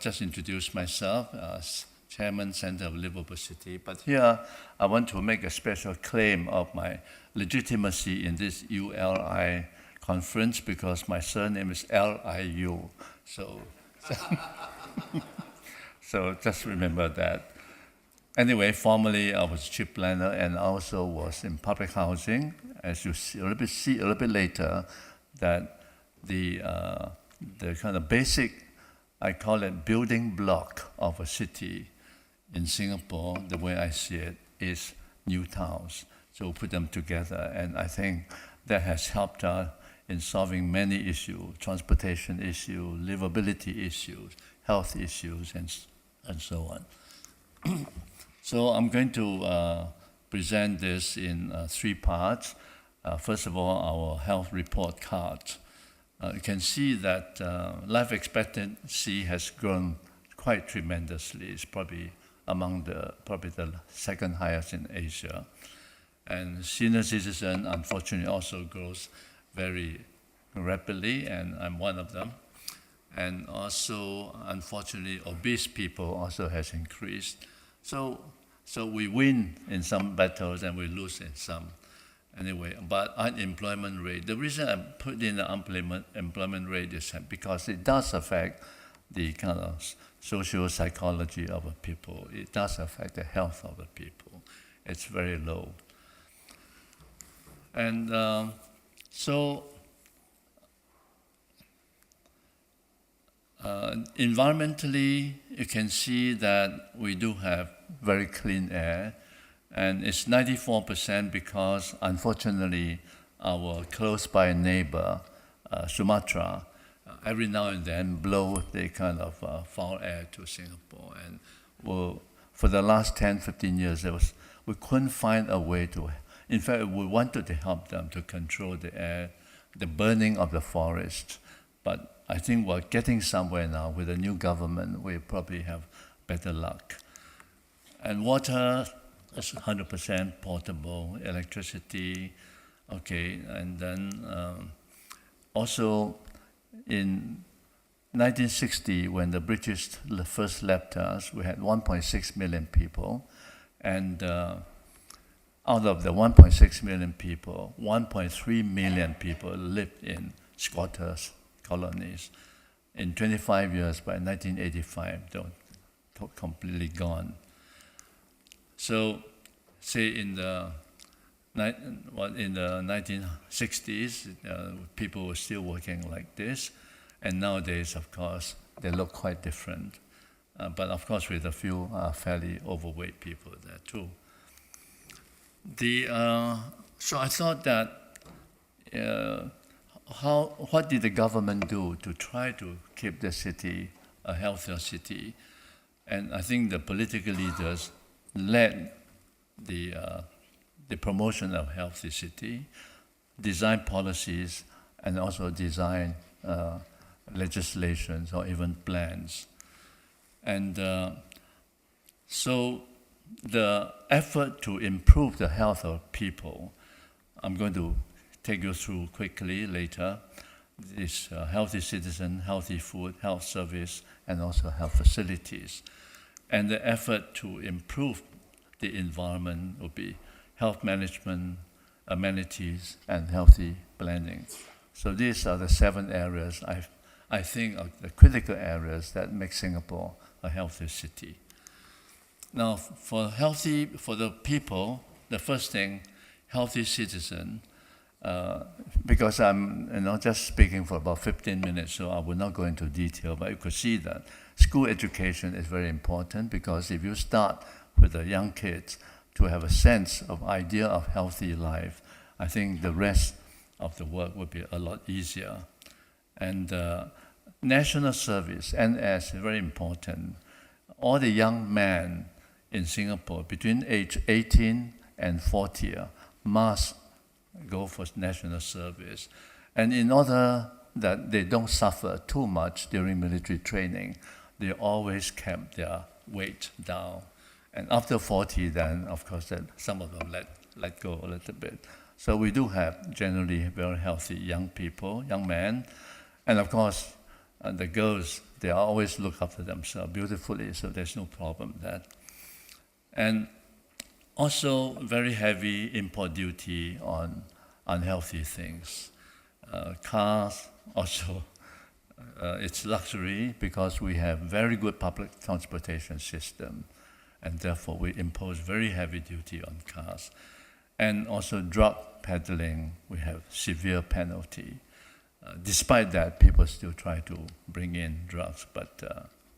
just introduced myself as Chairman Center of Liveable City, but here I want to make a special claim of my legitimacy in this ULI conference because my surname is LIU. So just remember that. Anyway, formerly I was chief planner and also was in public housing. As you see a little bit later, that the kind of basic, I call it building block of a city in Singapore, the way I see it, is new towns. So we put them together, and I think that has helped us in solving many issues, transportation issues, livability issues, health issues, and so on. So I'm going to present this in 3 parts. First of all, our health report card. You can see that life expectancy has grown quite tremendously. It's probably among the second highest in Asia. And senior citizen, unfortunately, also grows very rapidly, and I'm one of them. And also, unfortunately, obese people also has increased. So we win in some battles and we lose in some. Anyway, but unemployment rate, the reason I put in the employment rate is because it does affect the kind of social psychology of the people. It does affect the health of the people. It's very low. And environmentally, you can see that we do have very clean air, and it's 94% because, unfortunately, our close-by neighbor, Sumatra, every now and then blow the kind of foul air to Singapore. And for the last 10, 15 years, we couldn't find a way to. In fact, we wanted to help them to control the air, the burning of the forest. But I think we're getting somewhere now. With the new government, we probably have better luck. And water is 100% portable, electricity, okay. And then also in 1960, when the British first left us, we had 1.6 million people. And out of the 1.6 million people, 1.3 million people lived in squatters' colonies. In 25 years, by 1985, they're completely gone. So, say in the 1960s, people were still working like this, and nowadays, of course, they look quite different. But of course, with a few fairly overweight people there too. So I thought that what did the government do to try to keep the city a healthier city? And I think the political leaders led the promotion of healthy city, design policies, and also design legislations or even plans. And so the effort to improve the health of people, I'm going to take you through quickly later, this healthy citizen, healthy food, health service, and also health facilities. And the effort to improve the environment will be health management, amenities, and healthy planning. So these are the 7 areas I think are the critical areas that make Singapore a healthy city. Now, for the people, the first thing, healthy citizen, because I'm just speaking for about 15 minutes, so I will not go into detail, but you could see that school education is very important, because if you start with the young kids to have a sense of idea of healthy life, I think the rest of the work will be a lot easier. And national service, NS, is very important. All the young men in Singapore between age 18 and 40 must go for national service. And in order that they don't suffer too much during military training, they always kept their weight down. And after 40, then, of course, then some of them let go a little bit. So we do have generally very healthy young people, young men. And of course, the girls, they always look after themselves beautifully, so there's no problem with that. And also very heavy import duty on unhealthy things. Cars also, it's luxury because we have very good public transportation system, and therefore we impose very heavy duty on cars. And also drug peddling, we have severe penalty. Despite that, people still try to bring in drugs, but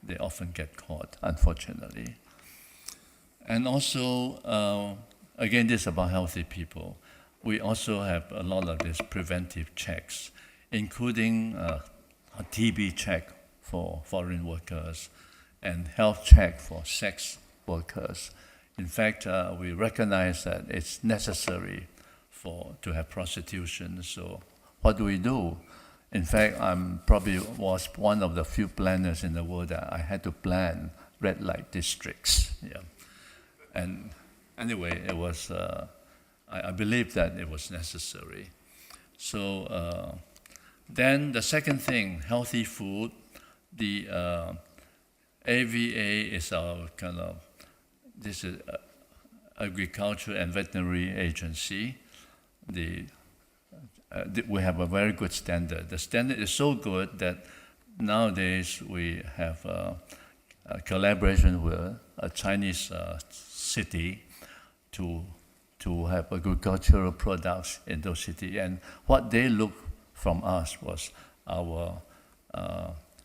they often get caught, unfortunately. And also, again, this is about healthy people. We also have a lot of these preventive checks, including a TB check for foreign workers and health check for sex workers. In fact, we recognize that it's necessary to have prostitution. So what do? In fact, I'm probably was one of the few planners in the world that I had to plan red light districts. Yeah. And anyway, it was, I believe that it was necessary. So then the second thing, healthy food. The AVA is our kind of, this is Agriculture and Veterinary Agency. We have a very good standard. The standard is so good that nowadays we have a collaboration with a Chinese city to have agricultural products in those cities. And what they look from us was our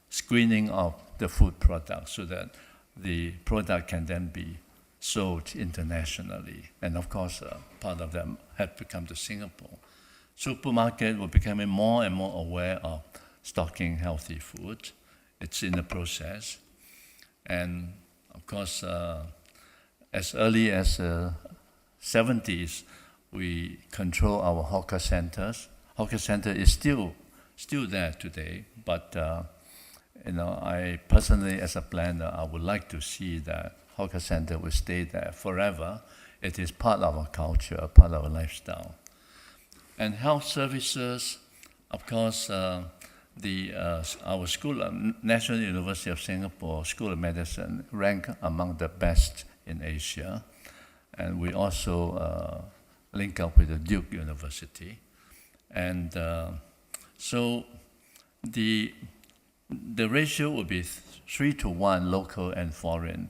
screening of the food products so that the product can then be sold internationally. And of course, part of them have to come to Singapore. Supermarket were becoming more and more aware of stocking healthy food. It's in the process. And of course, as early as 70s, we control our hawker centers. Hawker center is still there today, but I personally, as a planner, I would like to see that hawker center will stay there forever. It is part of our culture, part of our lifestyle. And health services, of course, our school, National University of Singapore School of Medicine, ranked among the best in Asia. And we also link up with the Duke University. And so the ratio would be 3-to-1 local and foreign,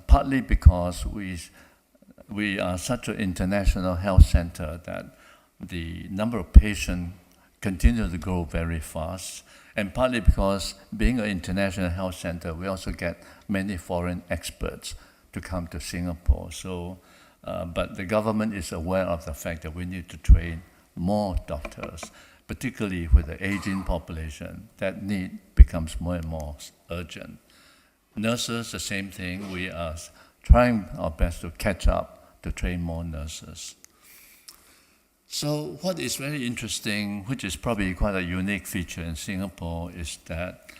partly because we are such an international health center that the number of patients continue to grow very fast, and partly because being an international health center, we also get many foreign experts to come to Singapore. So, but the government is aware of the fact that we need to train more doctors, particularly with the aging population. That need becomes more and more urgent. Nurses, the same thing. We are trying our best to catch up to train more nurses. So what is very interesting, which is probably quite a unique feature in Singapore, is that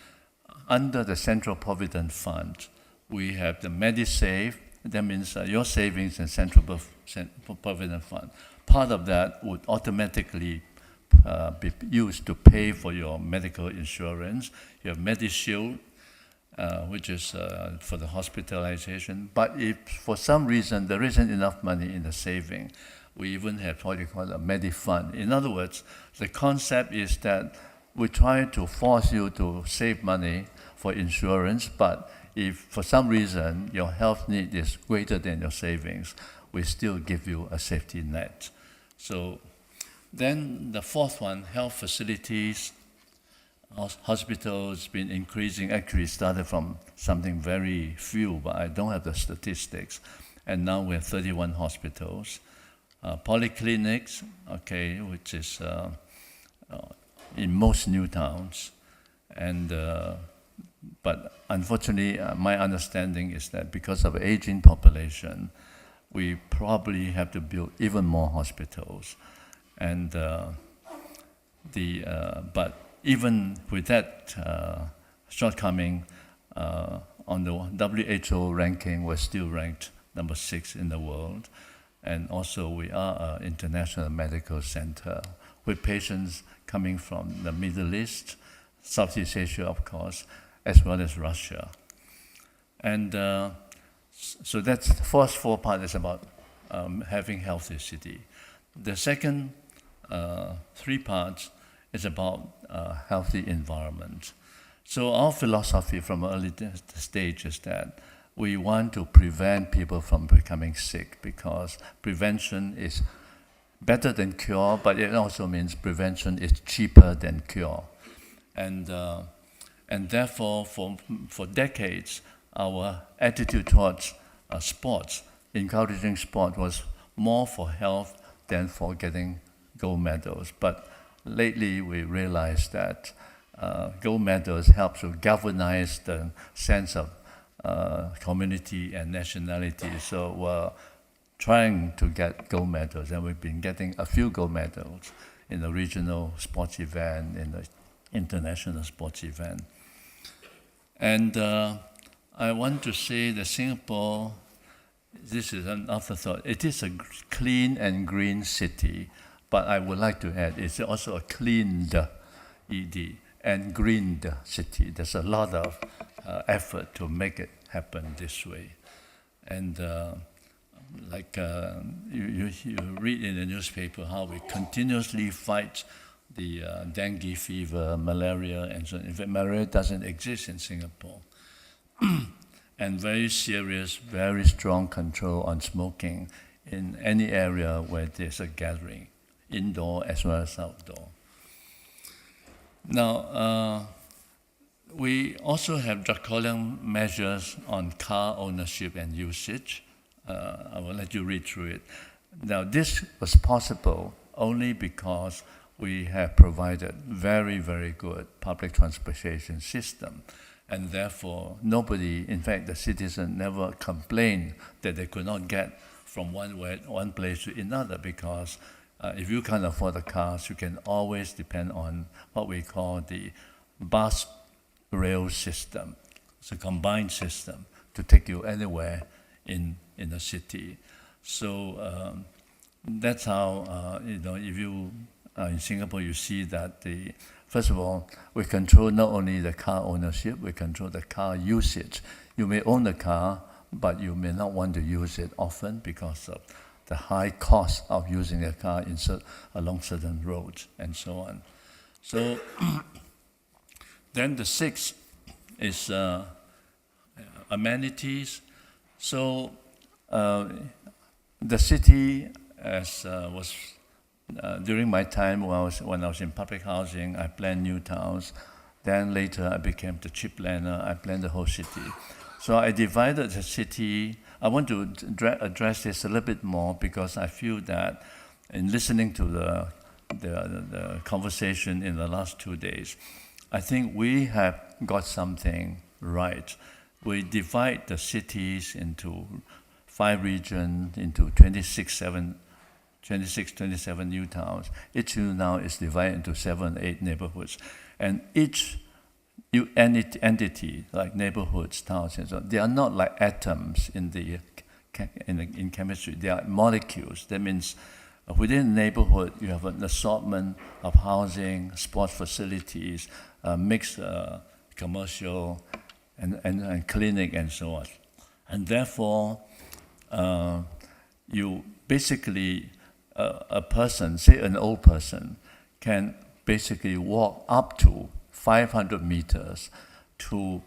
under the Central Provident Fund, we have the MediSave. That means your savings in Central Provident Fund. Part of that would automatically be used to pay for your medical insurance. You have MediShield, which is for the hospitalization. But if for some reason there isn't enough money in the saving, we even have what you call a MediFund. In other words, the concept is that we try to force you to save money for insurance, but if for some reason your health need is greater than your savings, we still give you a safety net. So then the fourth one, health facilities, hospitals been increasing, actually started from something very few, but I don't have the statistics. And now we have 31 hospitals. Polyclinics, okay, which is in most new towns. And, but unfortunately, my understanding is that because of aging population, we probably have to build even more hospitals. And but even with that shortcoming, on the WHO ranking, we're still ranked number 6 in the world. And also we are an international medical center with patients coming from the Middle East, Southeast Asia, of course, as well as Russia. And so that's the first 4 parts is about having healthy city. The second 3 parts is about healthy environment. So our philosophy from early stage is that we want to prevent people from becoming sick, because prevention is better than cure, but it also means prevention is cheaper than cure. And therefore, for decades, our attitude towards sports, encouraging sport, was more for health than for getting gold medals. But lately, we realized that gold medals help to galvanize the sense of community and nationality. So we're trying to get gold medals, and we've been getting a few gold medals in the regional sports event, in the international sports event. And I want to say that Singapore, this is an afterthought, it is a clean and green city, but I would like to add, it's also a cleaned, ED, and greened city. There's a lot of effort to make it happen this way. And like you read in the newspaper how we continuously fight the dengue fever, malaria, and so on. In fact, malaria doesn't exist in Singapore. And very serious, very strong control on smoking in any area where there's a gathering, indoor as well as outdoor. Now, we also have draconian measures on car ownership and usage. I will let you read through it. Now, this was possible only because we have provided very, very good public transportation system. And therefore, nobody, in fact, the citizen never complained that they could not get from one place to another, because if you can't afford the cars, you can always depend on what we call the bus rail system. It's a combined system to take you anywhere in the city. So that's how, if you in Singapore, you see that first of all, we control not only the car ownership, we control the car usage. You may own a car, but you may not want to use it often because of the high cost of using a car along certain roads and so on. So then the 6th is amenities. So the city, as was during my time when I was in public housing, I planned new towns. Then later I became the chief planner. I planned the whole city. So I divided the city. I want to address this a little bit more because I feel that in listening to the conversation in the last 2 days, I think we have got something right. We divide the cities into 5 regions, into 27 new towns. Each new town is divided into 7, 8 neighborhoods. And each entity, like neighborhoods, towns, and so on, they are not like atoms in chemistry. They are molecules. That means within a neighborhood, you have an assortment of housing, sports facilities, mixed commercial, and clinic, and so on. And therefore, you basically, a person, say an old person, can basically walk up to 500 meters to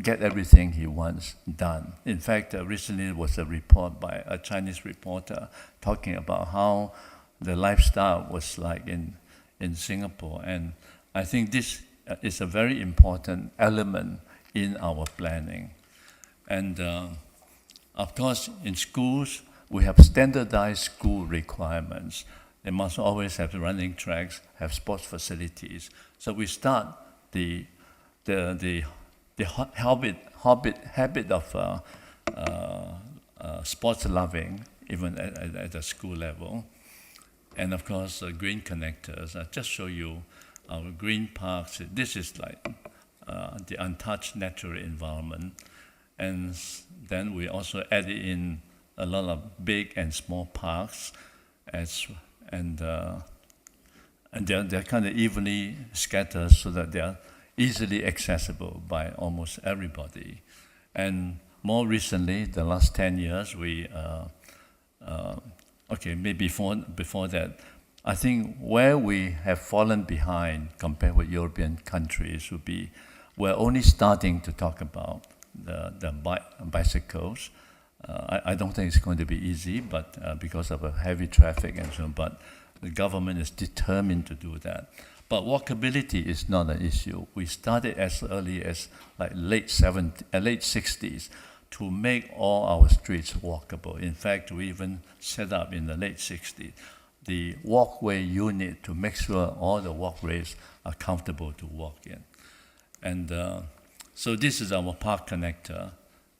get everything he wants done. In fact, recently there was a report by a Chinese reporter talking about how the lifestyle was like in Singapore. And I think this is a very important element in our planning. And of course, in schools, we have standardized school requirements. They must always have running tracks, have sports facilities. So we start the habit of sports loving, even at the school level. And of course, green connectors. I'll just show you our green parks. This is like the untouched natural environment. And then we also added in a lot of big and small parks, and they're kind of evenly scattered so that they are easily accessible by almost everybody. And more recently, the last 10 years, maybe before that, I think where we have fallen behind compared with European countries would be we're only starting to talk about the bicycles. I don't think it's going to be easy, but because of a heavy traffic and so on, but the government is determined to do that. But walkability is not an issue. We started as early as like late 60s to make all our streets walkable. In fact, we even set up in the late 60s the walkway unit to make sure all the walkways are comfortable to walk in. And so this is our park connector.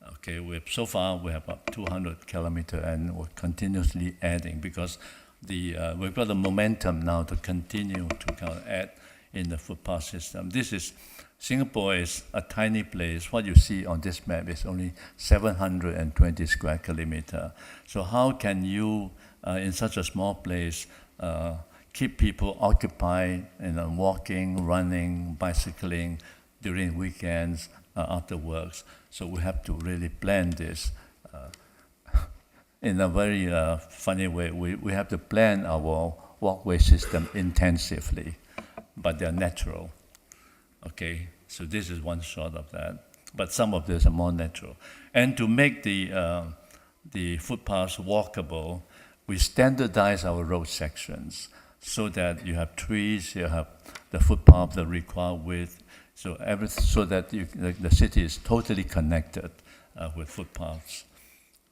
Okay, so far we have about 200 kilometers, and we're continuously adding because we've got the momentum now to continue to kind of add in the footpath system. Singapore is a tiny place. What you see on this map is only 720 square kilometers. So how can you, in such a small place, keep people occupied, walking, running, bicycling during weekends, after works? So we have to really plan this in a very funny way. We have to plan our walkway system intensively, but they're natural. Okay, so this is one shot of that, but some of these are more natural. And to make the footpaths walkable, we standardize our road sections so that you have trees, you have the footpath, the required width, so that the city is totally connected with footpaths.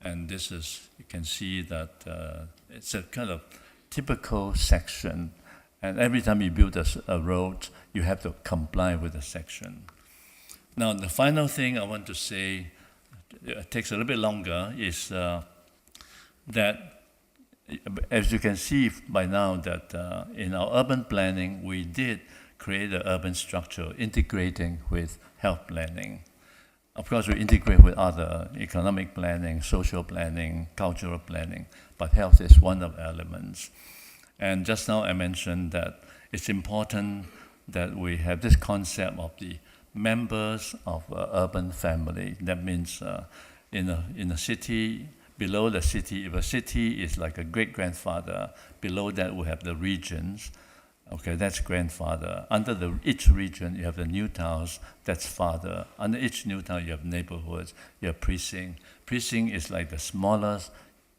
And this is, you can see that it's a kind of typical section. And every time you build a road, you have to comply with the section. Now, the final thing I want to say, it takes a little bit longer, is that, as you can see by now, that in our urban planning, we did create an urban structure integrating with health planning. Of course, we integrate with other economic planning, social planning, cultural planning, but health is one of the elements. And just now I mentioned that it's important that we have this concept of the members of an urban family. That means in a city, below the city, if a city is like a great-grandfather, below that we have the regions. Okay, that's grandfather. Under each region, you have the new towns, that's father. Under each new town, you have neighborhoods, you have precinct. Precinct is like the smallest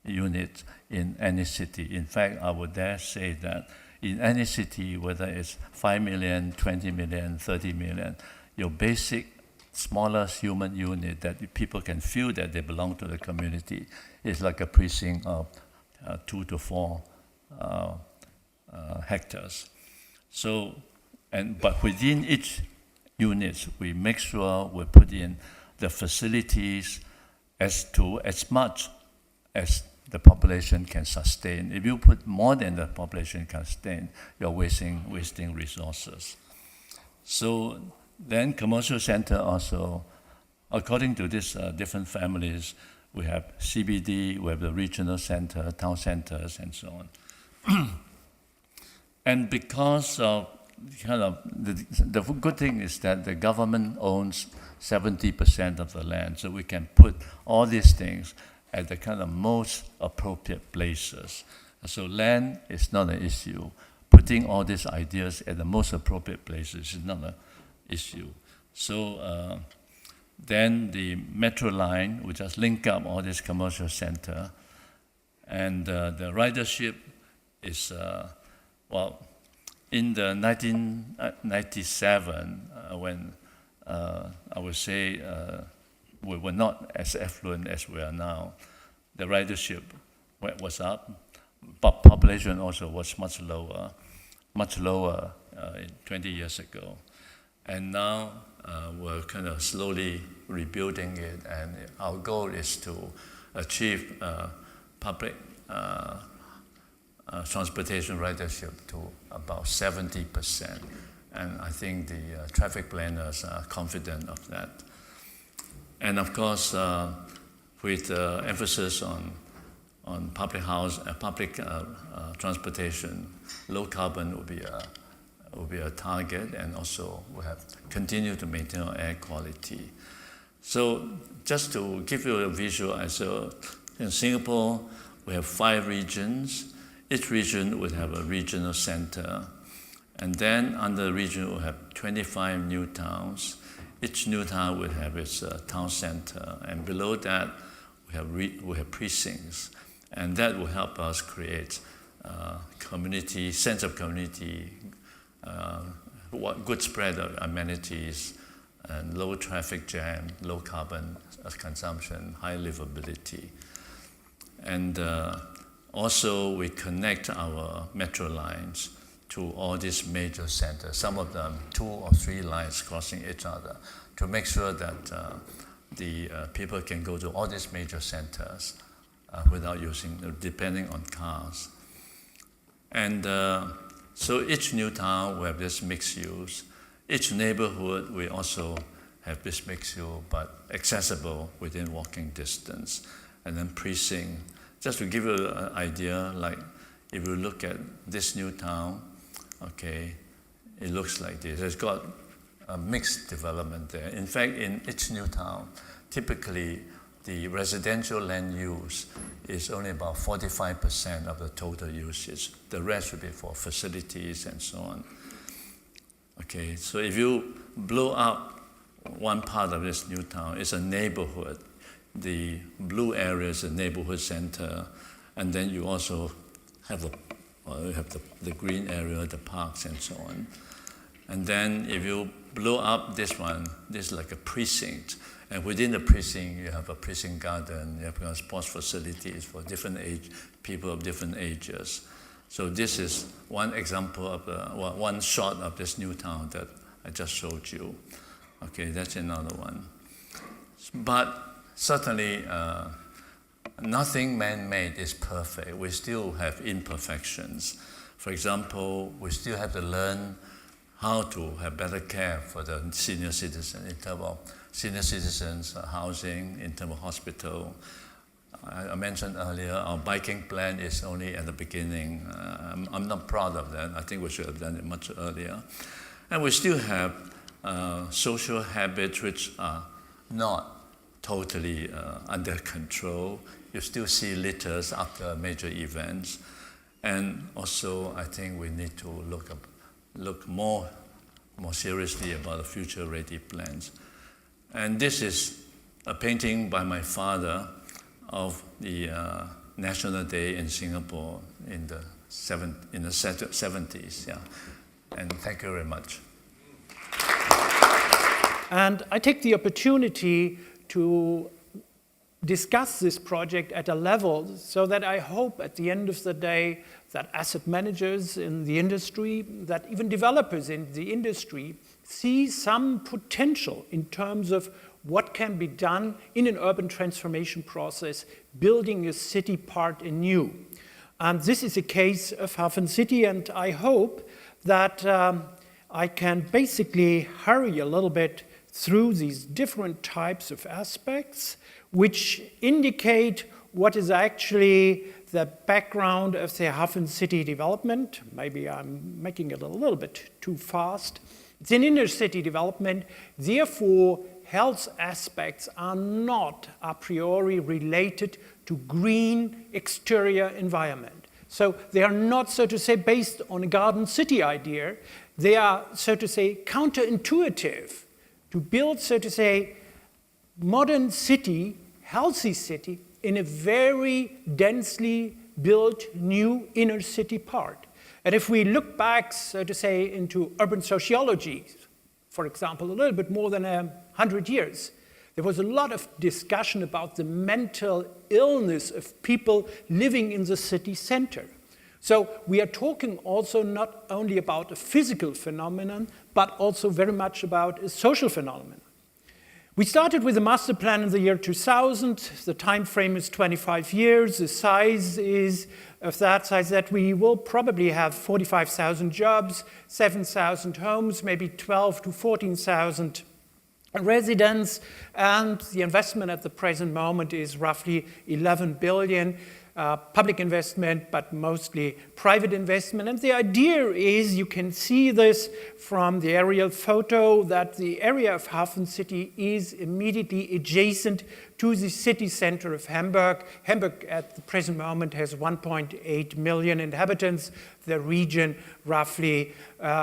unit in any city. In fact, I would dare say that in any city, whether it's 5 million, 20 million, 30 million, your basic smallest human unit that people can feel that they belong to the community is like a precinct of 2 to 4 hectares. So, but within each unit, we make sure we put in the facilities as much as the population can sustain. If you put more than the population can sustain, you're wasting resources. So then commercial center also, according to these different families, we have CBD, we have the regional center, town centers, and so on. And because of the good thing is that the government owns 70% of the land, so we can put all these things at the kind of most appropriate places. So land is not an issue. Putting all these ideas at the most appropriate places is not an issue. So then the metro line, we just link up all this commercial center, and the ridership is, in the 1997, when I would say we were not as affluent as we are now, the ridership was up, but population also was much lower 20 years ago. And now we're kind of slowly rebuilding it, and our goal is to achieve public transportation ridership to about 70%. And I think the traffic planners are confident of that. And of course, with emphasis on public transportation, low carbon will be a target, and also we have continued to maintain our air quality. So just to give you a visual, in Singapore, we have 5 regions. Each region would have a regional center. And then under the region, we'll have 25 new towns. Each new town would have its town center. And below that, we have precincts. And that will help us create community, sense of community, good spread of amenities, and low traffic jam, low carbon consumption, high livability. And also we connect our metro lines to all these major centers, some of them 2 or 3 lines crossing each other, to make sure that the people can go to all these major centers without depending on cars. And so each new town will have this mixed use. Each neighborhood we also have this mixed use, but accessible within walking distance. And then precinct, just to give you an idea, like if you look at this new town, okay, it looks like this. It's got a mixed development there. In fact, in each new town, typically the residential land use is only about 45% of the total usage. The rest would be for facilities and so on. Okay, so if you blow up one part of this new town, it's a neighborhood. The blue area is a neighborhood center, and then you also have the green area, the parks and so on. And then if you blow up this one, this is like a precinct. And within the precinct, you have a precinct garden, you have sports facilities for different people of different ages. So this is one example of one shot of this new town that I just showed you. Okay, that's another one. But certainly, nothing man-made is perfect. We still have imperfections. For example, we still have to learn how to have better care for the senior citizens in terms of senior citizens, housing, in terms of hospital. I mentioned earlier, our biking plan is only at the beginning. I'm not proud of that. I think we should have done it much earlier. And we still have social habits which are not totally under control. You still see litters after major events. And also, I think we need to look more seriously about the future-ready plans. And this is a painting by my father of the National Day in Singapore in the 70s. Yeah. And thank you very much. And I take the opportunity to discuss this project at a level so that I hope at the end of the day that asset managers in the industry, that even developers in the industry see some potential in terms of what can be done in an urban transformation process, building a city part anew. And this is a case of HafenCity, and I hope that I can basically hurry a little bit through these different types of aspects which indicate what is actually the background of the HafenCity development. Maybe I'm making it a little bit too fast. It's an inner city development, therefore health aspects are not a priori related to green exterior environment. So they are not, so to say, based on a garden city idea. They are, so to say, counterintuitive to build, so to say, modern city, healthy city in a very densely built new inner city part. And if we look back, so to say, into urban sociology, for example, a little bit more than 100 years, there was a lot of discussion about the mental illness of people living in the city center. So we are talking also not only about a physical phenomenon, but also very much about a social phenomenon. We started with a master plan in the year 2000. The time frame is 25 years. The size is of that size that we will probably have 45,000 jobs, 7,000 homes, maybe 12 to 14,000 residents, and the investment at the present moment is roughly 11 billion. public investment, but mostly private investment. And the idea is, you can see this from the aerial photo, that the area of HafenCity is immediately adjacent to the city center of Hamburg. Hamburg at the present moment has 1.8 million inhabitants, the region roughly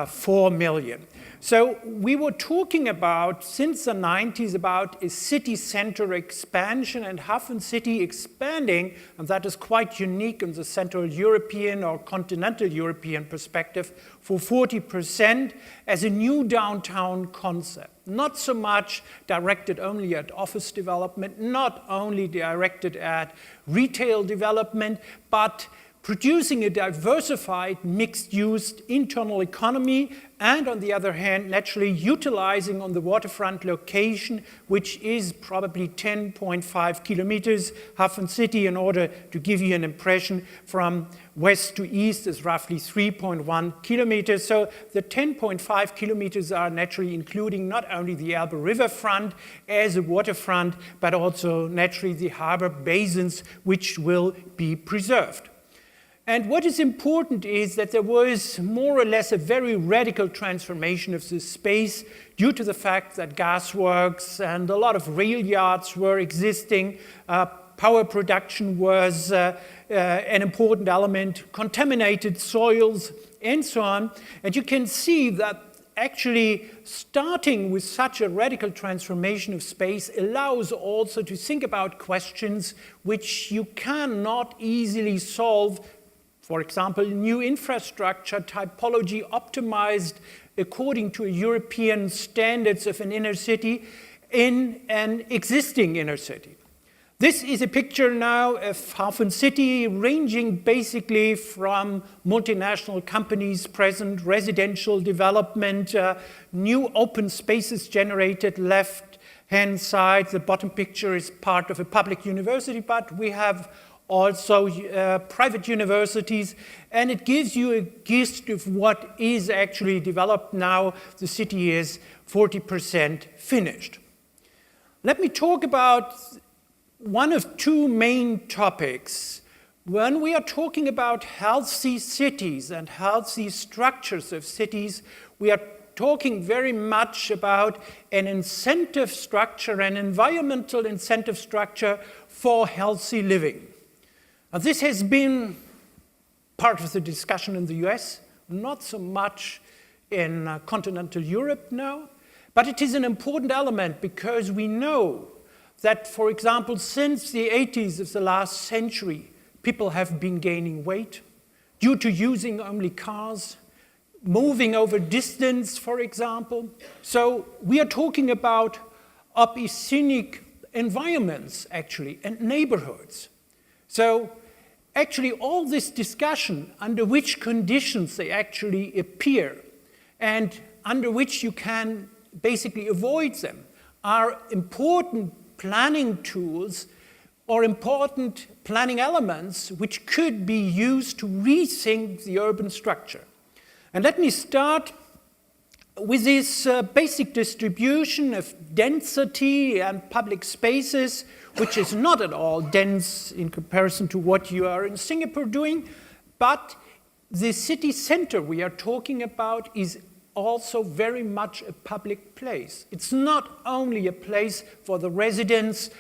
4 million. So we were talking about, since the 90s, about a city center expansion and HafenCity expanding, and that is quite unique in the Central European or continental European perspective, for 40% as a new downtown concept. Not so much directed only at office development, not only directed at retail development, but producing a diversified, mixed-use internal economy, and on the other hand, naturally utilizing on the waterfront location, which is probably 10.5 kilometers. HafenCity, in order to give you an impression, from west to east is roughly 3.1 kilometers. So the 10.5 kilometers are naturally including not only the Elbe riverfront as a waterfront, but also naturally the harbor basins, which will be preserved. And what is important is that there was more or less a very radical transformation of this space due to the fact that gasworks and a lot of rail yards were existing, power production was an important element, contaminated soils, and so on. And you can see that actually starting with such a radical transformation of space allows also to think about questions which you cannot easily solve. For example, new infrastructure typology optimized according to European standards of an inner city in an existing inner city. This is a picture now of HafenCity, ranging basically from multinational companies present, residential development, new open spaces generated left-hand side. The bottom picture is part of a public university, but we have also private universities, and it gives you a gist of what is actually developed now. The city is 40% finished. Let me talk about one of two main topics. When we are talking about healthy cities and healthy structures of cities, we are talking very much about an incentive structure, an environmental incentive structure for healthy living. Now, this has been part of the discussion in the US, not so much in continental Europe now, but it is an important element because we know that, for example, since the 80s of the last century, people have been gaining weight due to using only cars, moving over distance, for example. So we are talking about obesogenic environments, actually, and neighborhoods. So actually, all this discussion, under which conditions they actually appear and under which you can basically avoid them, are important planning tools or important planning elements which could be used to rethink the urban structure. And let me start with this basic distribution of density and public spaces, which is not at all dense in comparison to what you are in Singapore doing, but the city center we are talking about is also very much a public place. It's not only a place for the residents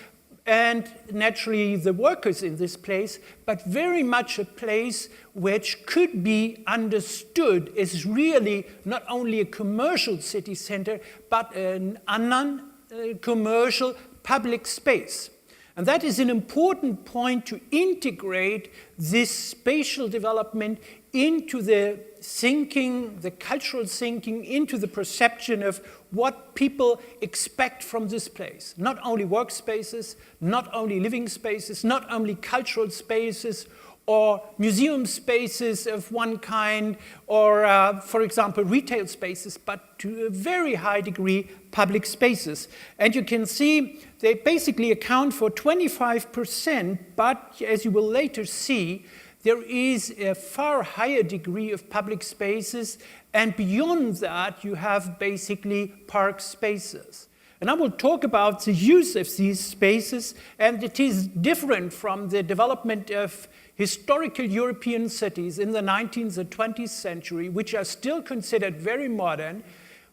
and naturally the workers in this place, but very much a place which could be understood as really not only a commercial city center, but a non-commercial public space. And that is an important point to integrate this spatial development into the thinking, the cultural thinking, into the perception of what people expect from this place. Not only workspaces, not only living spaces, not only cultural spaces, or museum spaces of one kind, or, for example, retail spaces, but to a very high degree, public spaces. And you can see they basically account for 25%, but as you will later see, there is a far higher degree of public spaces, and beyond that, you have basically park spaces. And I will talk about the use of these spaces, and it is different from the development of historical European cities in the 19th and 20th century, which are still considered very modern,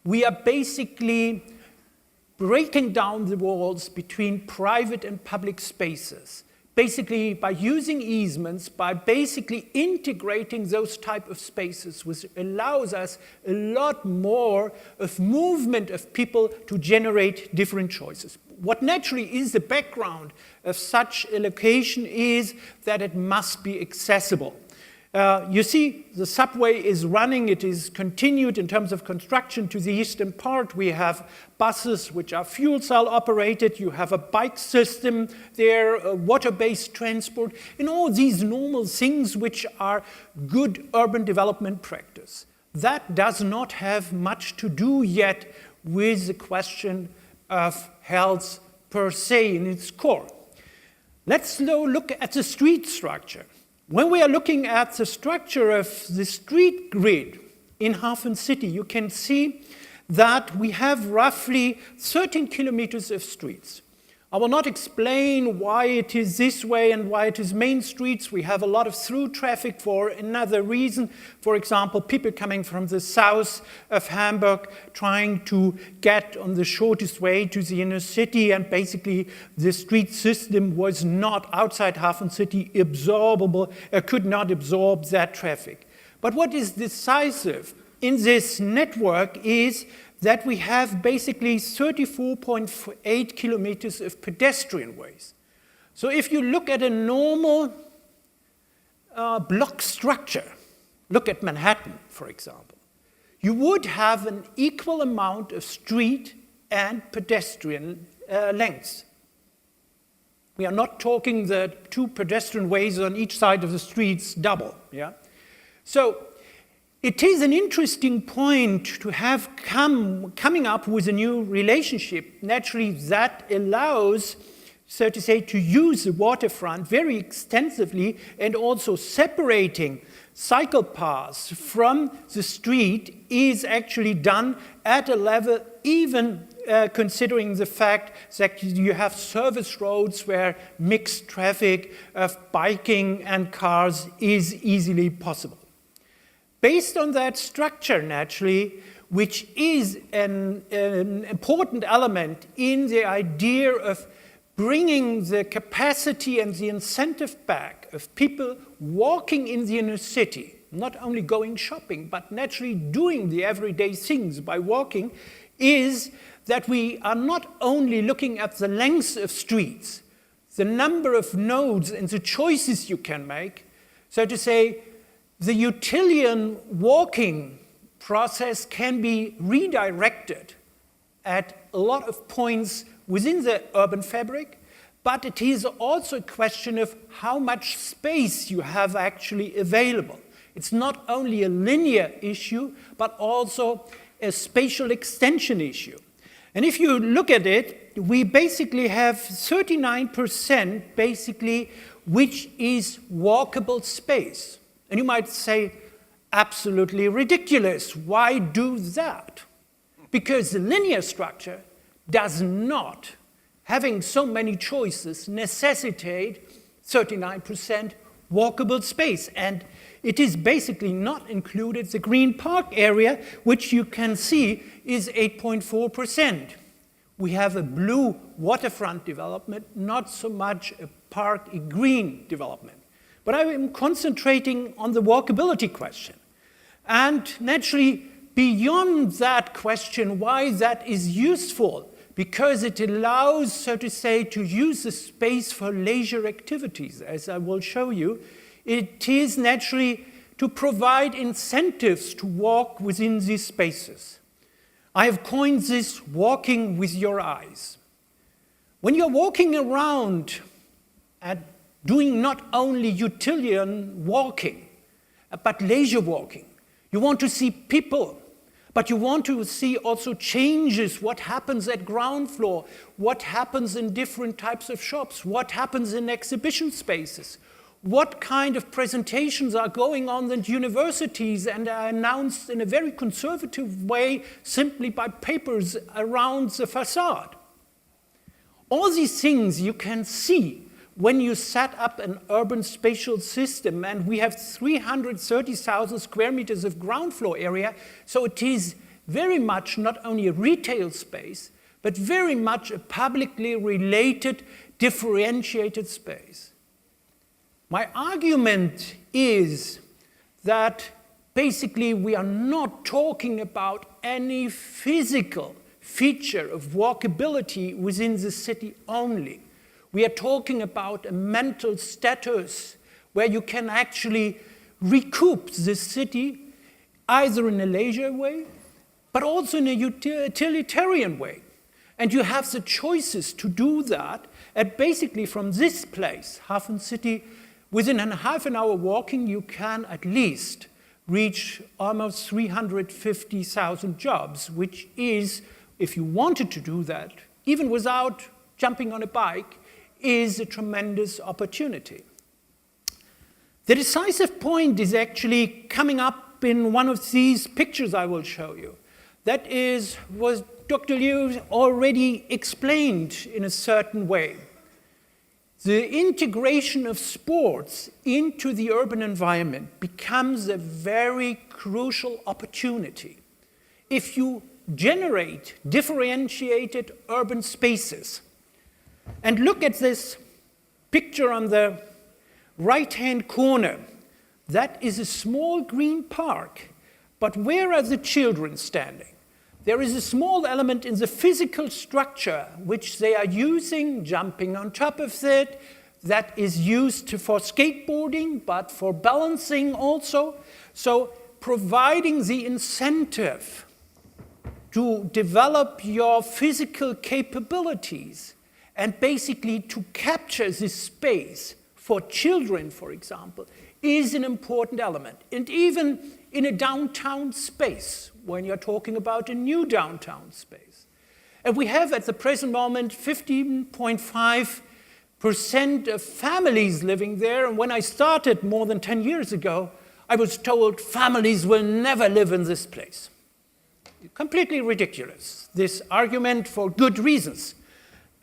we are basically breaking down the walls between private and public spaces, basically by using easements, by basically integrating those type of spaces, which allows us a lot more of movement of people to generate different choices. What naturally is the background of such a location is that it must be accessible. You see, the subway is running, it is continued in terms of construction to the eastern part. We have buses which are fuel cell operated, you have a bike system there, a water-based transport, and all these normal things which are good urban development practice. That does not have much to do yet with the question of health per se in its core. Let's now look at the street structure. When we are looking at the structure of the street grid in HafenCity, you can see that we have roughly 13 kilometers of streets. I will not explain why it is this way and why it is main streets. We have a lot of through traffic for another reason. For example, people coming from the south of Hamburg trying to get on the shortest way to the inner city, and basically the street system was not outside HafenCity absorbable, could not absorb that traffic. But what is decisive in this network is that we have basically 34.8 kilometers of pedestrian ways. So if you look at a normal block structure, look at Manhattan, for example, you would have an equal amount of street and pedestrian lengths. We are not talking the 2 pedestrian ways on each side of the streets double. Yeah? So it is an interesting point to have coming up with a new relationship, naturally, that allows, so to say, to use the waterfront very extensively and also separating cycle paths from the street is actually done at a level even considering the fact that you have service roads where mixed traffic of biking and cars is easily possible. Based on that structure, naturally, which is an important element in the idea of bringing the capacity and the incentive back of people walking in the inner city, not only going shopping, but naturally doing the everyday things by walking, is that we are not only looking at the length of streets, the number of nodes and the choices you can make, so to say, the utilitarian walking process can be redirected at a lot of points within the urban fabric, but it is also a question of how much space you have actually available. It's not only a linear issue, but also a spatial extension issue. And if you look at it, we basically have 39% basically, which is walkable space. And you might say, absolutely ridiculous. Why do that? Because the linear structure does not, having so many choices, necessitate 39% walkable space. And it is basically not included the green park area, which you can see is 8.4%. We have a blue waterfront development, not so much a park, a green development. But I am concentrating on the walkability question. And naturally, beyond that question, why that is useful, because it allows, so to say, to use the space for leisure activities, as I will show you. It is naturally to provide incentives to walk within these spaces. I have coined this walking with your eyes. When you're walking around and doing not only utilitarian walking, but leisure walking. You want to see people, but you want to see also changes, what happens at ground floor, what happens in different types of shops, what happens in exhibition spaces, what kind of presentations are going on at universities and are announced in a very conservative way simply by papers around the facade. All these things you can see when you set up an urban spatial system, and we have 330,000 square meters of ground floor area, so it is very much not only a retail space, but very much a publicly related, differentiated space. My argument is that basically we are not talking about any physical feature of walkability within the city only. We are talking about a mental status where you can actually recoup the city either in a leisure way, but also in a utilitarian way. And you have the choices to do that. And basically from this place, HafenCity, within a half an hour walking, you can at least reach almost 350,000 jobs, which is, if you wanted to do that, even without jumping on a bike, is a tremendous opportunity. The decisive point is actually coming up in one of these pictures I will show you. That is what Dr. Liu already explained in a certain way. The integration of sports into the urban environment becomes a very crucial opportunity. If you generate differentiated urban spaces, and look at this picture on the right-hand corner, that is a small green park, but where are the children standing? There is a small element in the physical structure which they are using, jumping on top of it, that is used for skateboarding, but for balancing also. So providing the incentive to develop your physical capabilities and basically to capture this space for children, for example, is an important element. And even in a downtown space, when you're talking about a new downtown space. And we have at the present moment 15.5% of families living there. And when I started more than 10 years ago, I was told families will never live in this place. Completely ridiculous, this argument, for good reasons.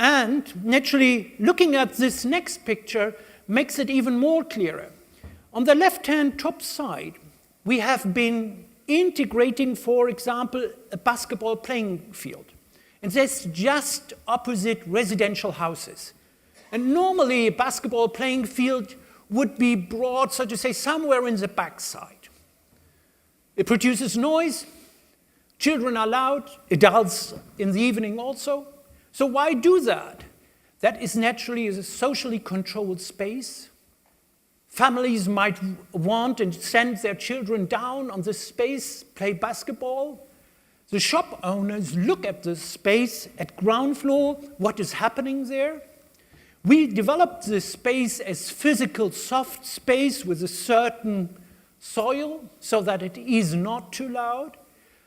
And naturally, looking at this next picture makes it even more clearer. On the left-hand top side, we have been integrating, for example, a basketball playing field. And that's just opposite residential houses. And normally, a basketball playing field would be brought, so to say, somewhere in the backside. It produces noise. Children are loud, adults in the evening also. So why do that? That is naturally a socially controlled space. Families might want and send their children down on this space, play basketball. The shop owners look at this space at ground floor, what is happening there. We developed this space as physical soft space with a certain soil so that it is not too loud.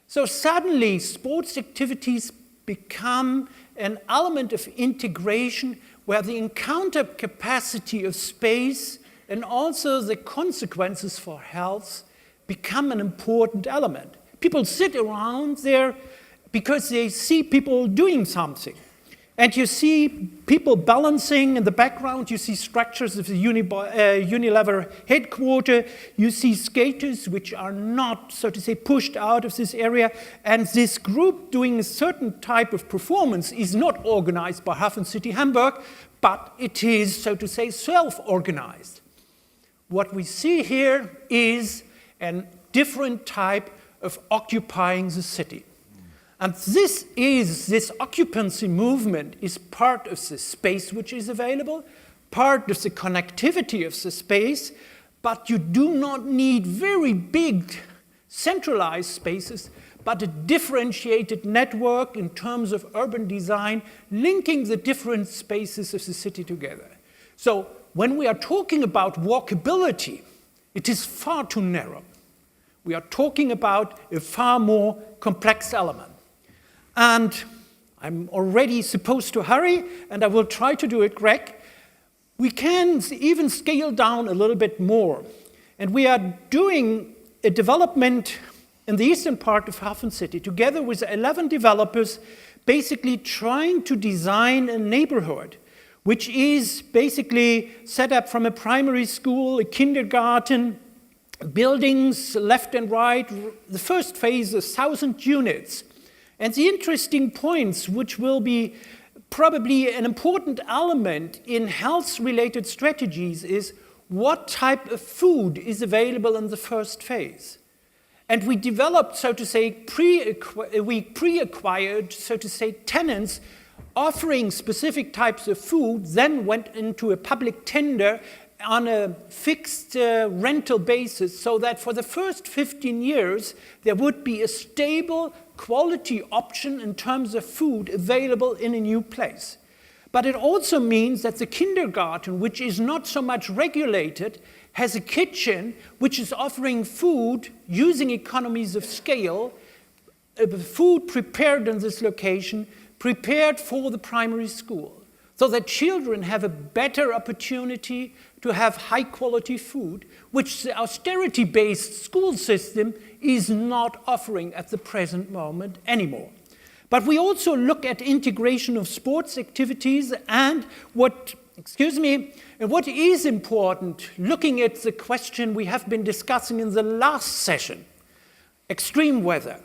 So suddenly, sports activities become an element of integration where the encounter capacity of space and also the consequences for health become an important element. People sit around there because they see people doing something. And you see people balancing in the background. You see structures of the Unilever headquarters. You see skaters which are not, so to say, pushed out of this area. And this group doing a certain type of performance is not organized by HafenCity Hamburg, but it is, so to say, self-organized. What we see here is a different type of occupying the city. And this occupancy movement is part of the space which is available, part of the connectivity of the space, but you do not need very big centralized spaces, but a differentiated network in terms of urban design, linking the different spaces of the city together. So when we are talking about walkability, it is far too narrow. We are talking about a far more complex element. And I'm already supposed to hurry, and I will try to do it, Greg. We can even scale down a little bit more. And we are doing a development in the eastern part of HafenCity, together with 11 developers, basically trying to design a neighborhood which is basically set up from a primary school, a kindergarten, buildings left and right. The first phase is 1,000 units. And the interesting points, which will be probably an important element in health-related strategies, is what type of food is available in the first phase. And we developed, so to say, we pre-acquired, so to say, tenants offering specific types of food, then went into a public tender on a fixed rental basis, so that for the first 15 years, there would be a stable quality option in terms of food available in a new place. But it also means that the kindergarten, which is not so much regulated, has a kitchen which is offering food using economies of scale, food prepared in this location, prepared for the primary school, so that children have a better opportunity to have high-quality food, which the austerity-based school system is not offering at the present moment anymore. But we also look at integration of sports activities and what is important, looking at the question we have been discussing in the last session, extreme weather.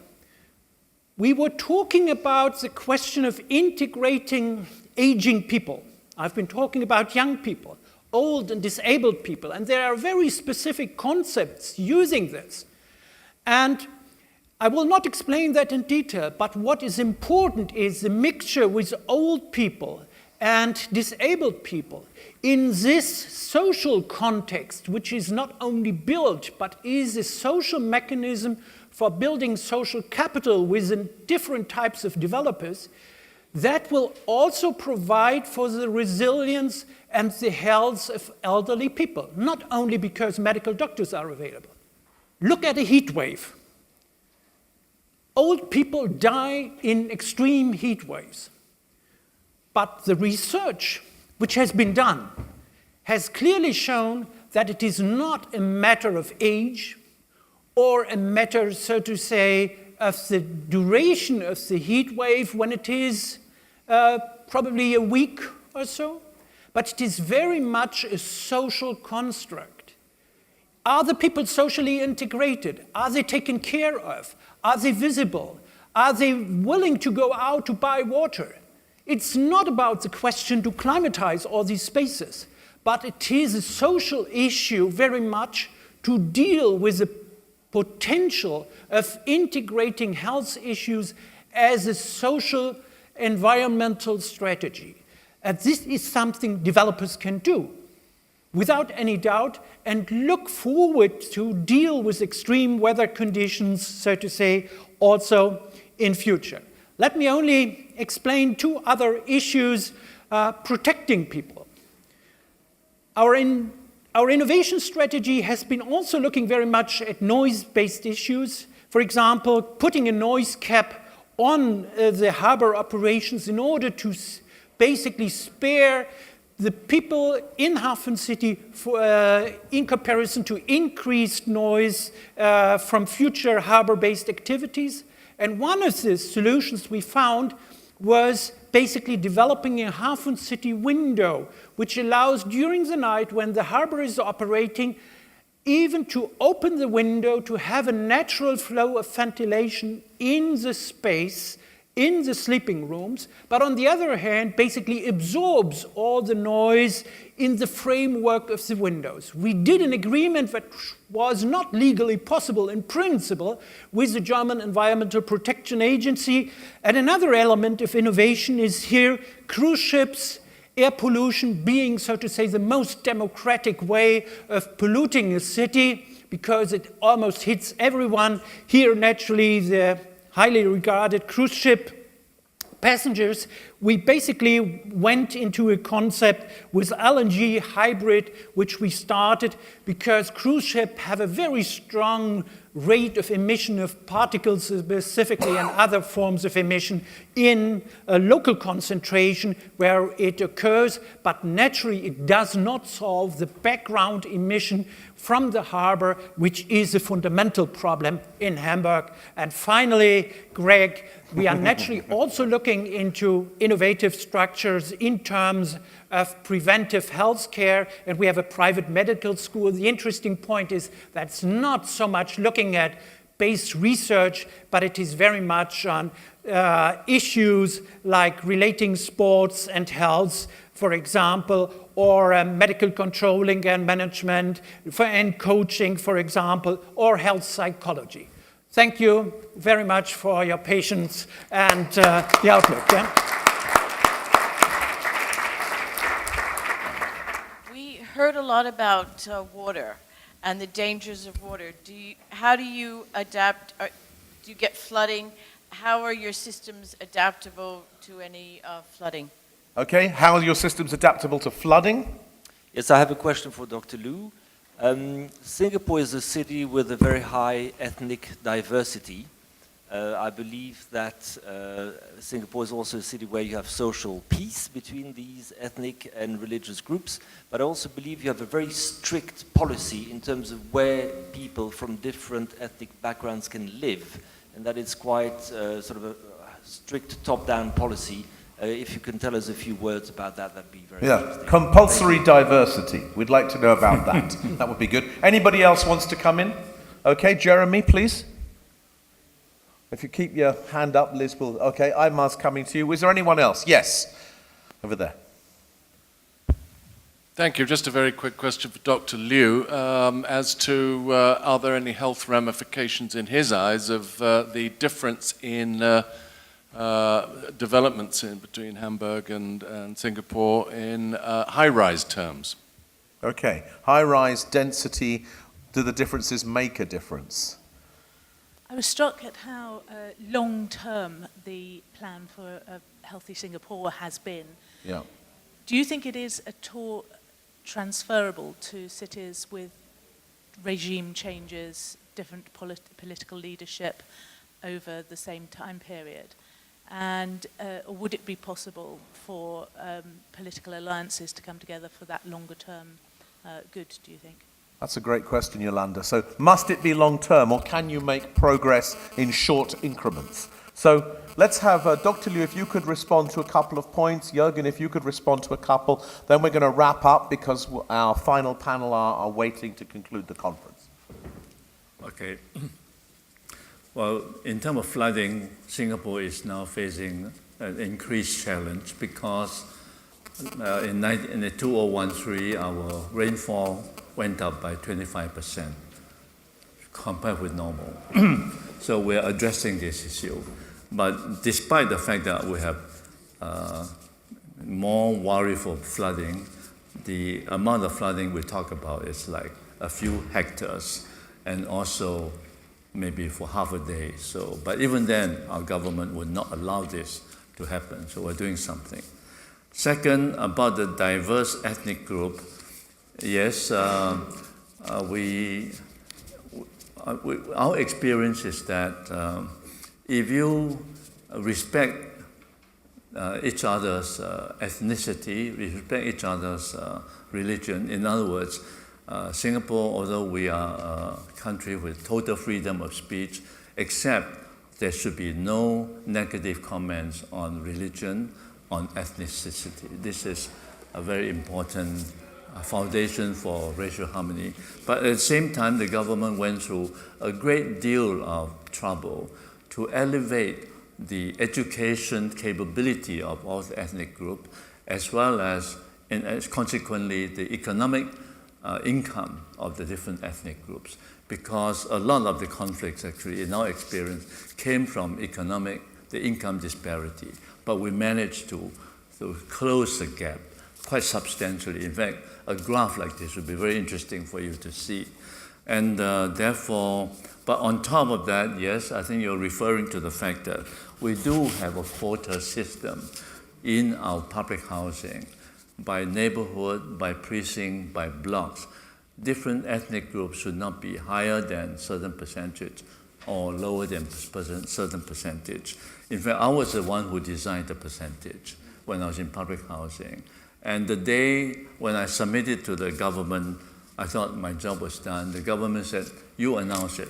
We were talking about the question of integrating aging people. I've been talking about young people, old and disabled people, and there are very specific concepts using this. And I will not explain that in detail, but what is important is the mixture with old people and disabled people in this social context, which is not only built, but is a social mechanism for building social capital within different types of developers, that will also provide for the resilience and the health of elderly people, not only because medical doctors are available. Look at a heat wave. Old people die in extreme heat waves. But the research which has been done has clearly shown that it is not a matter of age or a matter, so to say, of the duration of the heat wave when it is probably a week or so, but it is very much a social construct. Are the people socially integrated? Are they taken care of? Are they visible? Are they willing to go out to buy water? It's not about the question to climatize all these spaces, but it is a social issue very much to deal with the potential of integrating health issues as a social environmental strategy. And this is something developers can do without any doubt and look forward to deal with extreme weather conditions, so to say, also in future. Let me only explain two other issues protecting people. Our innovation strategy has been also looking very much at noise-based issues. For example, putting a noise cap on the harbor operations in order to basically spare the people in HafenCity in comparison to increased noise from future harbor-based activities. And one of the solutions we found was basically developing a HafenCity window, which allows during the night when the harbor is operating, even to open the window to have a natural flow of ventilation in the space, in the sleeping rooms, but on the other hand, basically absorbs all the noise in the framework of the windows. We did an agreement that was not legally possible in principle with the German Environmental Protection Agency. And another element of innovation is here cruise ships, air pollution being, so to say, the most democratic way of polluting a city because it almost hits everyone. Here, naturally, the highly regarded cruise ship passengers, we basically went into a concept with LNG hybrid, which we started because cruise ships have a very strong rate of emission of particles specifically and other forms of emission in a local concentration where it occurs, but naturally it does not solve the background emission from the harbor, which is a fundamental problem in Hamburg. And finally, Greg, we are naturally also looking into innovation innovative structures in terms of preventive health care, and we have a private medical school. The interesting point is that's not so much looking at base research, but it is very much on issues like relating sports and health, for example, or medical controlling and management, and coaching, for example, or health psychology. Thank you very much for your patience and the outlook. Yeah? We heard a lot about water and the dangers of water. How do you adapt? Do you get flooding? How are your systems adaptable to any flooding? Okay, how are your systems adaptable to flooding? Yes, I have a question for Dr. Liu. Singapore is a city with a very high ethnic diversity. I believe that Singapore is also a city where you have social peace between these ethnic and religious groups, but I also believe you have a very strict policy in terms of where people from different ethnic backgrounds can live, and that it's quite sort of a strict top-down policy. If you can tell us a few words about that, that'd be very interesting. Compulsory diversity. We'd like to know about that. That would be good. Anybody else wants to come in? Okay, Jeremy, please. If you keep your hand up, Liz will. Okay, Imar's coming to you. Is there anyone else? Yes, over there. Thank you. Just a very quick question for Dr. Liu as to are there any health ramifications in his eyes of the difference in developments in between Hamburg and Singapore in high-rise terms? Okay, high-rise density, do the differences make a difference? I was struck at how long-term the plan for a healthy Singapore has been. Yeah. Do you think it is at all transferable to cities with regime changes, different political leadership over the same time period? And would it be possible for political alliances to come together for that longer-term good, do you think? That's a great question, Yolanda. So must it be long-term, or can you make progress in short increments? So let's have Dr. Liu, if you could respond to a couple of points. Juergen, if you could respond to a couple. Then we're going to wrap up because our final panel are waiting to conclude the conference. Okay. Well, in terms of flooding, Singapore is now facing an increased challenge because in the 2013, our rainfall went up by 25% compared with normal. So we're addressing this issue. But despite the fact that we have more worry for flooding, the amount of flooding we talk about is like a few hectares, and also maybe for half a day. So, but even then, our government would not allow this to happen. So we're doing something. Second, about the diverse ethnic group, yes, our experience is that if you respect each other's ethnicity, respect each other's religion, in other words, Singapore, although we are a country with total freedom of speech, except there should be no negative comments on religion, on ethnicity. This is a very important foundation for racial harmony. But at the same time, the government went through a great deal of trouble to elevate the education capability of all the ethnic groups, as well as, and as consequently, the economic income of the different ethnic groups, because a lot of the conflicts actually in our experience came from the income disparity, but we managed to close the gap quite substantially. In fact, a graph like this would be very interesting for you to see. And therefore, but on top of that, yes, I think you're referring to the fact that we do have a quota system in our public housing, by neighborhood, by precinct, by blocks. Different ethnic groups should not be higher than certain percentage or lower than certain percentage. In fact, I was the one who designed the percentage when I was in public housing. And the day when I submitted to the government, I thought my job was done. The government said, you announce it.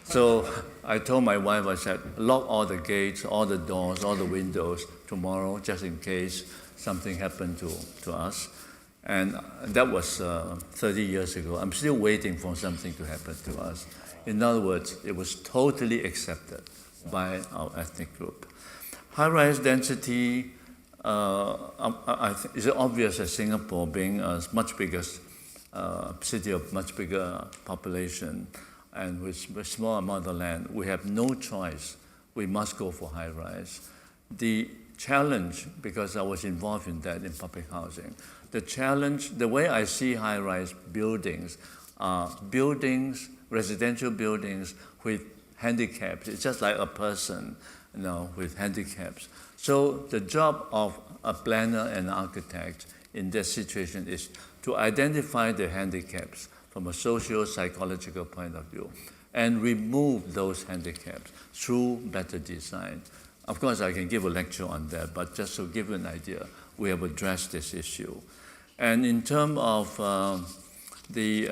So I told my wife, I said, lock all the gates, all the doors, all the windows tomorrow, just in case something happened to us. And that was 30 years ago. I'm still waiting for something to happen to us. In other words, it was totally accepted by our ethnic group. High-rise density, it's obvious that Singapore, being a much bigger city of much bigger population and with a small amount of land, we have no choice. We must go for high-rise. The challenge, because I was involved in that in public housing, the challenge, the way I see high-rise buildings are buildings, residential buildings with handicaps. It's just like a person, with handicaps. So the job of a planner and architect in this situation is to identify the handicaps from a socio-psychological point of view and remove those handicaps through better design. Of course, I can give a lecture on that, but just to give you an idea, we have addressed this issue. And in terms of the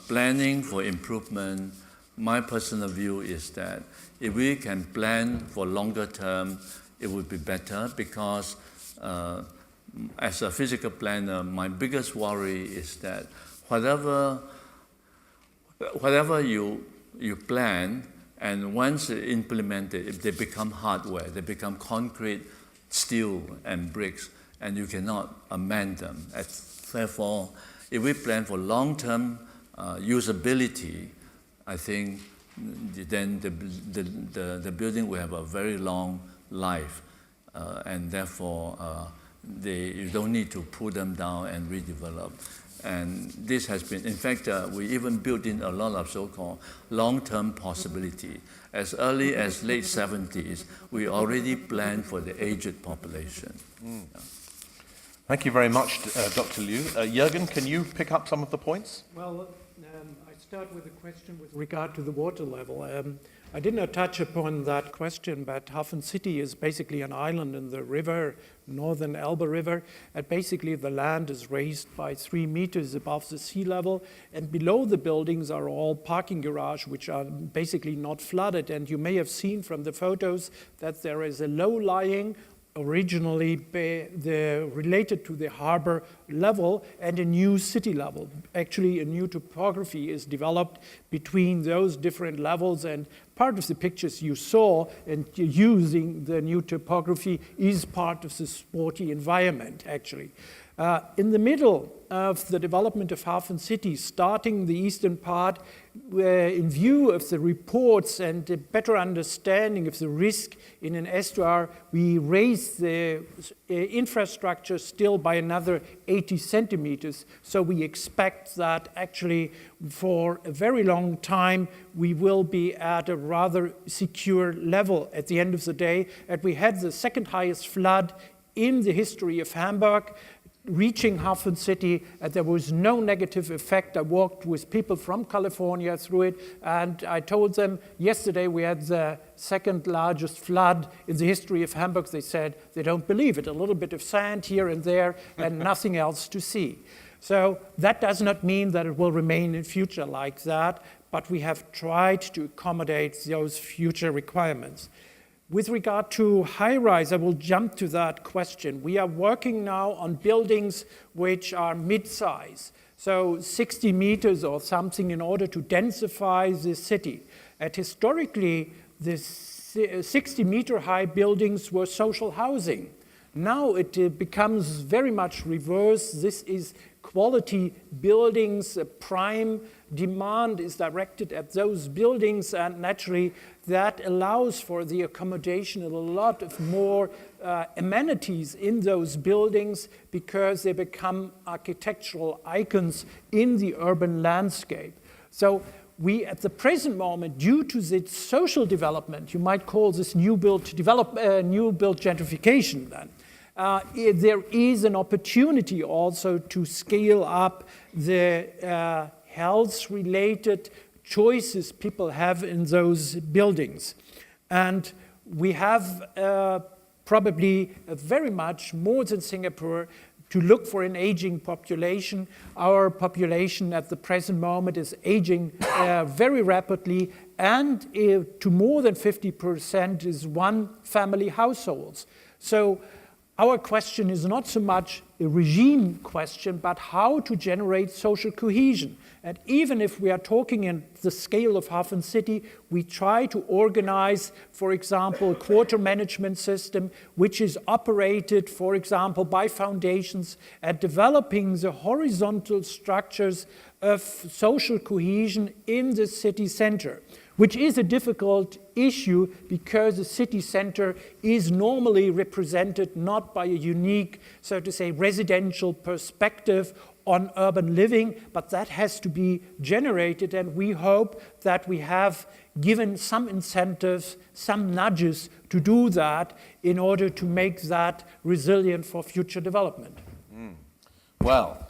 planning for improvement, my personal view is that if we can plan for longer term, it would be better because as a physical planner, my biggest worry is that whatever you plan, and once implemented, if they become hardware, they become concrete, steel, and bricks, and you cannot amend them. Therefore, if we plan for long-term usability, I think then the building will have a very long life, and therefore you don't need to pull them down and redevelop. And this has been, in fact, we even built in a lot of so-called long-term possibility. As early as late 70s, we already planned for the aged population. Yeah. Thank you very much, Dr. Liu. Juergen, can you pick up some of the points? Well, I start with a question with regard to the water level. I did not touch upon that question, but HafenCity is basically an island in the river, northern Elbe River, and basically the land is raised by 3 meters above the sea level, and below the buildings are all parking garages, which are basically not flooded, and you may have seen from the photos that there is a low-lying, originally related to the harbor level and a new city level. Actually, a new topography is developed between those different levels, and part of the pictures you saw and using the new topography is part of the sporty environment, actually. In the middle of the development of HafenCity, starting the eastern part, in view of the reports and a better understanding of the risk in an estuary, we raised the infrastructure still by another 80 centimeters. So we expect that actually for a very long time, we will be at a rather secure level at the end of the day. And we had the second highest flood in the history of Hamburg, reaching HafenCity, and there was no negative effect. I walked with people from California through it, and I told them yesterday we had the second largest flood in the history of Hamburg. They said they don't believe it. A little bit of sand here and there and nothing else to see. So that does not mean that it will remain in future like that, but we have tried to accommodate those future requirements. With regard to high-rise, I will jump to that question. We are working now on buildings which are mid-size, so 60 meters or something in order to densify the city. And historically, the 60-meter high buildings were social housing. Now it becomes very much reverse. This is quality buildings. Prime demand is directed at those buildings, and naturally that allows for the accommodation of a lot of more amenities in those buildings because they become architectural icons in the urban landscape. So we, at the present moment, due to the social development, you might call this new build gentrification then, there is an opportunity also to scale up the health-related choices people have in those buildings. And we have probably very much more than Singapore to look for an aging population. Our population at the present moment is aging very rapidly, and to more than 50% is one-family households. So our question is not so much a regime question, but how to generate social cohesion. And even if we are talking in the scale of HafenCity, we try to organize, for example, a quarter management system, which is operated, for example, by foundations at developing the horizontal structures of social cohesion in the city center, which is a difficult issue because the city center is normally represented not by a unique, so to say, residential perspective on urban living, but that has to be generated, and we hope that we have given some incentives, some nudges to do that in order to make that resilient for future development. Well,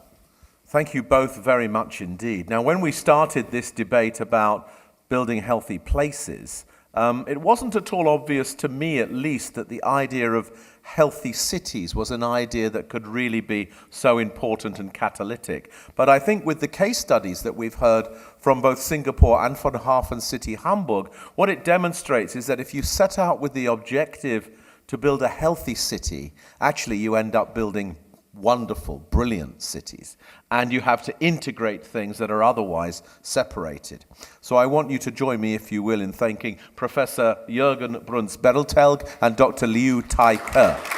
thank you both very much indeed. Now, when we started this debate about building healthy places, it wasn't at all obvious to me, at least, that the idea of healthy cities was an idea that could really be so important and catalytic. But I think with the case studies that we've heard from both Singapore and from HafenCity Hamburg, what it demonstrates is that if you set out with the objective to build a healthy city, actually you end up building wonderful, brilliant cities. And you have to integrate things that are otherwise separated. So I want you to join me, if you will, in thanking Professor Juergen Bruns Berentelg and Dr. Liu Tai Ke.